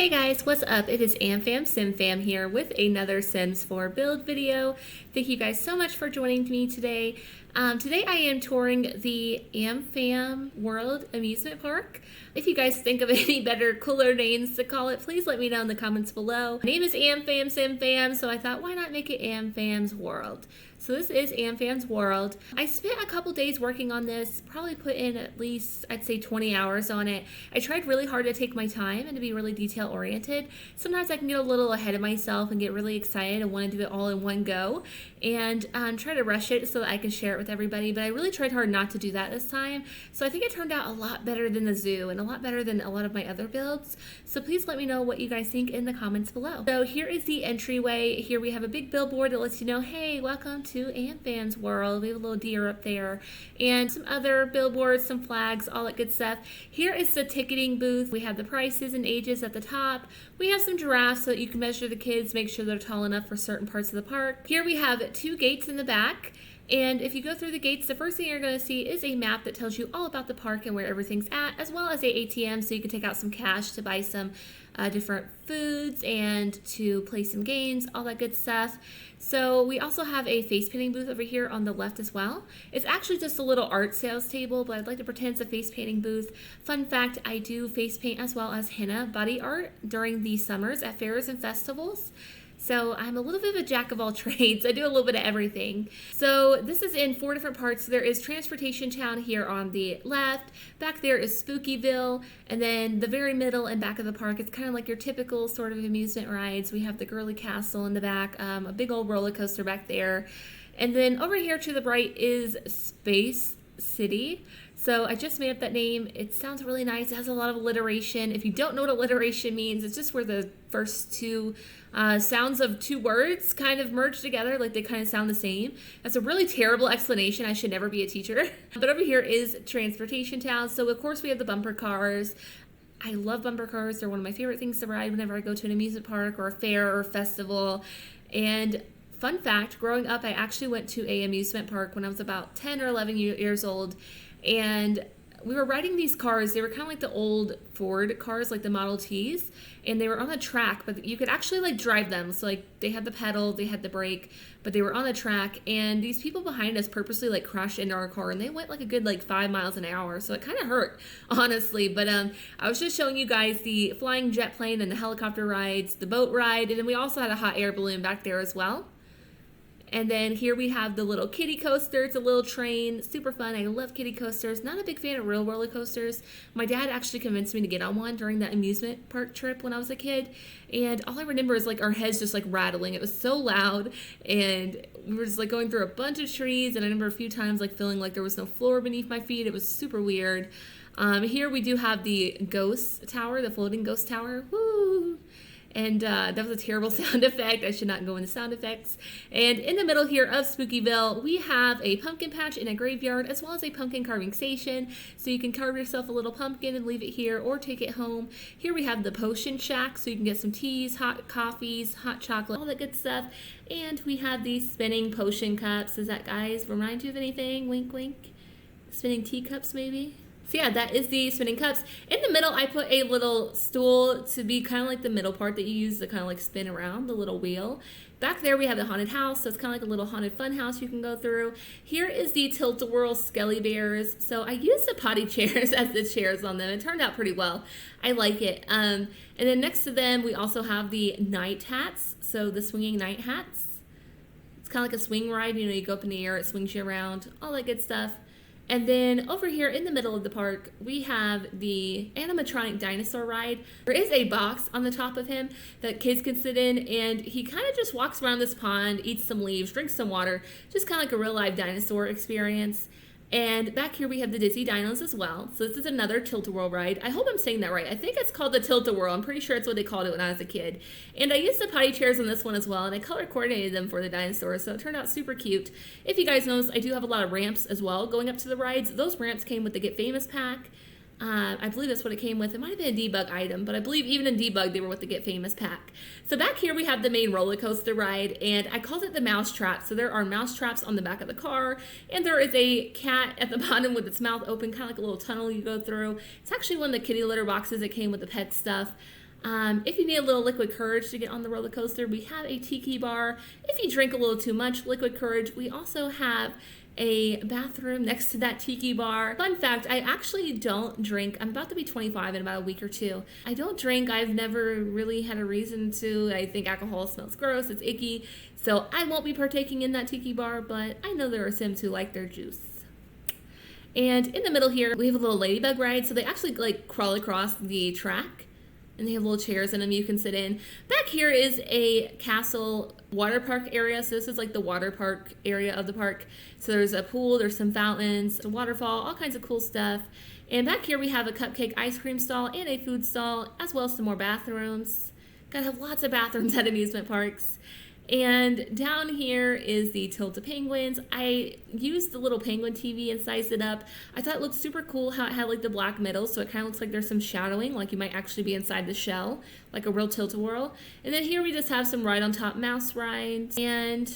Hey guys, what's up? It is Amfam SimFam here with another Sims 4 build video. Thank you guys so much for joining me today. Today I am touring the Amfam World Amusement Park. If you guys think of any better, cooler names to call it, please let me know in the comments below. My name is Amfam SimFam, so I thought why not make it Amfam's World. So this is Amfam's World. I spent a couple days working on this, probably put in at least, I'd say 20 hours on it. I tried really hard to take my time and to be really detail oriented. Sometimes I can get a little ahead of myself and get really excited and want to do it all in one go and try to rush it so that I can share it with everybody, but I really tried hard not to do that this time. So I think it turned out a lot better than the zoo and a lot better than a lot of my other builds. So please let me know what you guys think in the comments below. So here is the entryway. Here we have a big billboard that lets you know, hey, welcome to Amfam's World. We have a little deer up there and some other billboards, some flags, all that good stuff. Here is the ticketing booth. We have the prices and ages at the top. We have some giraffes so that you can measure the kids, make sure they're tall enough for certain parts of the park. Here we have 2 gates in the back. And if you go through the gates, the first thing you're going to see is a map that tells you all about the park and where everything's at, as well as a ATM so you can take out some cash to buy some different foods and to play some games, all that good stuff. So we also have a face painting booth over here on the left as well. It's actually just a little art sales table, but I'd like to pretend it's a face painting booth. Fun fact, I do face paint as well as henna body art during the summers at fairs and festivals. So I'm a little bit of a jack of all trades. I do a little bit of everything. So this is in 4 different parts. There is Transportation Town here on the left. Back there is Spookyville. And then the very middle and back of the park, it's kind of like your typical sort of amusement rides. We have the Girly Castle in the back, a big old roller coaster back there. And then over here to the right is Space City. So I just made up that name. It sounds really nice. It has a lot of alliteration. If you don't know what alliteration means, it's just where the first 2 sounds of 2 words kind of merge together, like they kind of sound the same. That's a really terrible explanation. I should never be a teacher. But over here is Transportation Town. So of course we have the bumper cars. I love bumper cars. They're one of my favorite things to ride whenever I go to an amusement park or a fair or a festival. And fun fact, growing up, I actually went to an amusement park when I was about 10 or 11 years old. And we were riding these cars. They were kind of like the old Ford cars, like the Model Ts, and they were on the track, but you could actually like drive them. So like they had the pedal, they had the brake, but they were on the track, and these people behind us purposely like crashed into our car, and they went like a good like 5 miles an hour. So it kind of hurt, honestly. But I was just showing you guys the flying jet plane and the helicopter rides, the boat ride, and then we also had a hot air balloon back there as well. And then here we have the little kiddie coaster. It's a little train, super fun. I love kiddie coasters. Not a big fan of real roller coasters. My dad actually convinced me to get on one during that amusement park trip when I was a kid. And all I remember is like our heads just like rattling. It was so loud, and we were just like going through a bunch of trees. And I remember a few times like feeling like there was no floor beneath my feet. It was super weird. Here we do have the ghost tower, the floating ghost tower. Woo! And that was a terrible sound effect. I should not go into sound effects. And in the middle here of Spookyville, we have a pumpkin patch in a graveyard, as well as a pumpkin carving station. So you can carve yourself a little pumpkin and leave it here or take it home. Here we have the potion shack, so you can get some teas, hot coffees, hot chocolate, all that good stuff. And we have these spinning potion cups. Does that, guys, remind you of anything? Wink, wink. Spinning teacups, maybe? So yeah, that is the spinning cups. In the middle, I put a little stool to be kind of like the middle part that you use to kind of like spin around, the little wheel. Back there, we have the haunted house, so it's kind of like a little haunted fun house you can go through. Here is the tilt-a-whirl Skelly Bears. So I used the potty chairs as the chairs on them. It turned out pretty well. I like it. And then next to them, we also have the night hats. So the swinging night hats. It's kind of like a swing ride. You know, you go up in the air, it swings you around, all that good stuff. And then over here in the middle of the park, we have the animatronic dinosaur ride. There is a box on the top of him that kids can sit in, and he kind of just walks around this pond, eats some leaves, drinks some water, just kind of like a real live dinosaur experience. And back here we have the Dizzy Dinos as well. So this is another tilt-a-whirl ride. I hope I'm saying that right. I think it's called the tilt-a-whirl. I'm pretty sure it's what they called it when I was a kid. And I used the potty chairs on this one as well, and I color coordinated them for the dinosaurs, so it turned out super cute. If you guys notice, I do have a lot of ramps as well going up to the rides. Those ramps came with the Get Famous pack. I believe that's what it came with. It might have been a debug item, but I believe even in debug they were with the Get Famous pack. So back here we have the main roller coaster ride, and I called it the mouse trap. So there are mouse traps on the back of the car, and there is a cat at the bottom with its mouth open, kind of like a little tunnel you go through. It's actually one of the kitty litter boxes that came with the pet stuff. If you need a little liquid courage to get on the roller coaster, we have a tiki bar. If you drink a little too much liquid courage, we also have a bathroom next to that tiki bar. Fun fact, I actually don't drink. I'm about to be 25 in about a week or two. I don't drink. I've never really had a reason to. I think alcohol smells gross. It's icky. So I won't be partaking in that tiki bar, but I know there are Sims who like their juice. And in the middle here, we have a little ladybug ride. So they actually like crawl across the track. And they have little chairs in them you can sit in. Back here is a castle water park area. So this is like the water park area of the park. So there's a pool, there's some fountains, a waterfall, all kinds of cool stuff. And back here we have a cupcake ice cream stall and a food stall, as well as some more bathrooms. Gotta have lots of bathrooms at amusement parks. And down here is the Tilt-A-Penguins. I used the little penguin TV and sized it up. I thought it looked super cool how it had like the black middle, so it kind of looks like there's some shadowing, like you might actually be inside the shell, like a real tilt-a-whirl. And then here we just have some right on top mouse rides. And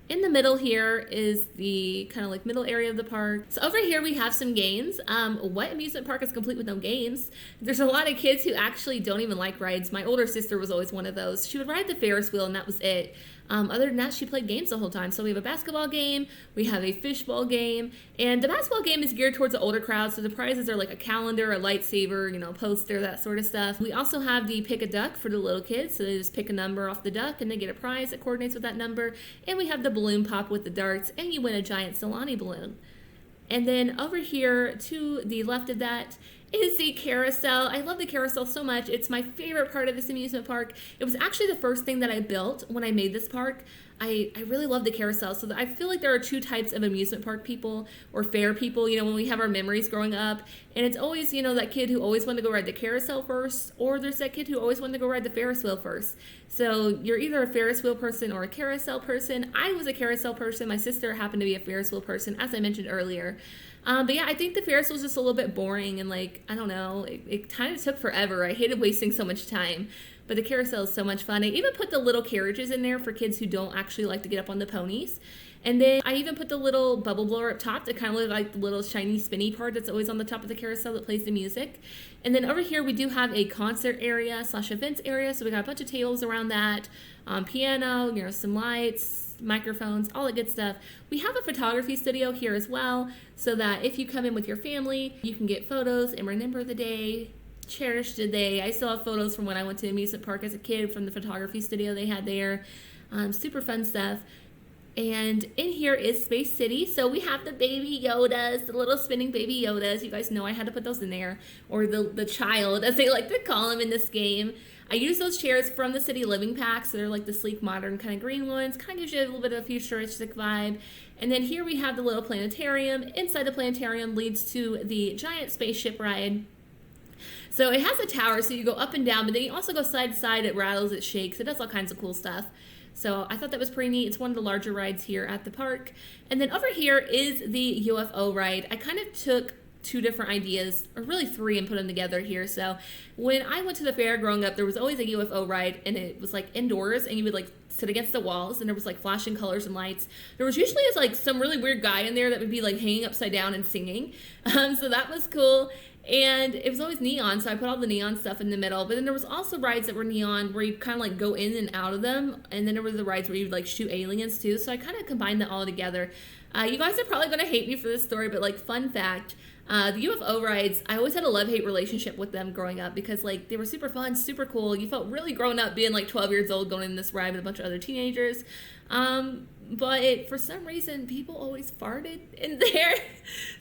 in the middle here is the kind of like middle area of the park. So over here we have some games. What amusement park is complete with no games? There's a lot of kids who actually don't even like rides. My older sister was always one of those. She would ride the Ferris wheel and that was it. Other than that, she played games the whole time. So we have a basketball game, we have a fishbowl game, and the basketball game is geared towards the older crowd. So the prizes are like a calendar, a lightsaber, you know, a poster, that sort of stuff. We also have the pick a duck for the little kids. So they just pick a number off the duck and they get a prize that coordinates with that number. And we have the balloon pop with the darts, and you win a giant Solani balloon. And then over here to the left of that is the carousel. I love the carousel so much. It's my favorite part of this amusement park. It was actually the first thing that I built when I made this park. I really love the carousel. So I feel like there are two types of amusement park people or fair people, you know, when we have our memories growing up. And it's always, you know, that kid who always wanted to go ride the carousel first, or there's that kid who always wanted to go ride the Ferris wheel first. So you're either a Ferris wheel person or a carousel person. I was a carousel person. My sister happened to be a Ferris wheel person, as I mentioned earlier. But yeah, I think the Ferris was just a little bit boring and like, I don't know, it kind of took forever. I hated wasting so much time. But the carousel is so much fun. I even put the little carriages in there for kids who don't actually like to get up on the ponies. And then I even put the little bubble blower up top to kind of look like the little shiny spinny part that's always on the top of the carousel that plays the music. And then over here we do have a concert area / events area. So we got a bunch of tables around that, piano, you know, some lights, microphones, all the good stuff. We have a photography studio here as well, so that if you come in with your family, you can get photos and remember the day, cherish the day. I still have photos from when I went to amusement park as a kid from the photography studio they had there. Super fun stuff. And in here is Space City. So we have the baby Yodas, the little spinning baby Yodas. You guys know I had to put those in there. Or the child, as they like to call them in this game. I use those chairs from the City Living Pack. So they're like the sleek, modern kind of green ones. Kind of gives you a little bit of a futuristic vibe. And then here we have the little planetarium. Inside the planetarium leads to the giant spaceship ride. So it has a tower, so you go up and down, but then you also go side to side. It rattles, it shakes, it does all kinds of cool stuff. So I thought that was pretty neat. It's one of the larger rides here at the park. And then over here is the UFO ride. I kind of took two different ideas, or really three, and put them together here. So when I went to the fair growing up, there was always a UFO ride, and it was like indoors, and you would like sit against the walls, and there was like flashing colors and lights. There was usually like some really weird guy in there that would be like hanging upside down and singing. So that was cool. And it was always neon, so I put all the neon stuff in the middle. But then there was also rides that were neon where you kind of like go in and out of them. And then there were the rides where you'd like shoot aliens too. So I kind of combined that all together. You guys are probably going to hate me for this story, but like fun fact, the UFO rides, I always had a love-hate relationship with them growing up because like they were super fun, super cool. You felt really grown up being like 12 years old going in this ride with a bunch of other teenagers. But for some reason, people always farted in there.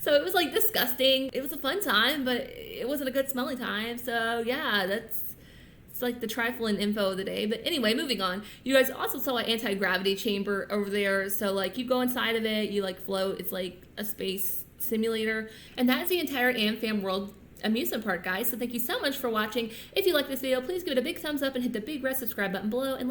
So it was like disgusting. It was a fun time, but it wasn't a good smelling time. So yeah, it's like the trifling info of the day. But anyway, moving on. You guys also saw an anti-gravity chamber over there. So like you go inside of it, you like float. It's like a space simulator. And that is the entire Amfam World amusement park, guys. So thank you so much for watching. If you like this video, please give it a big thumbs up and hit the big red subscribe button below. And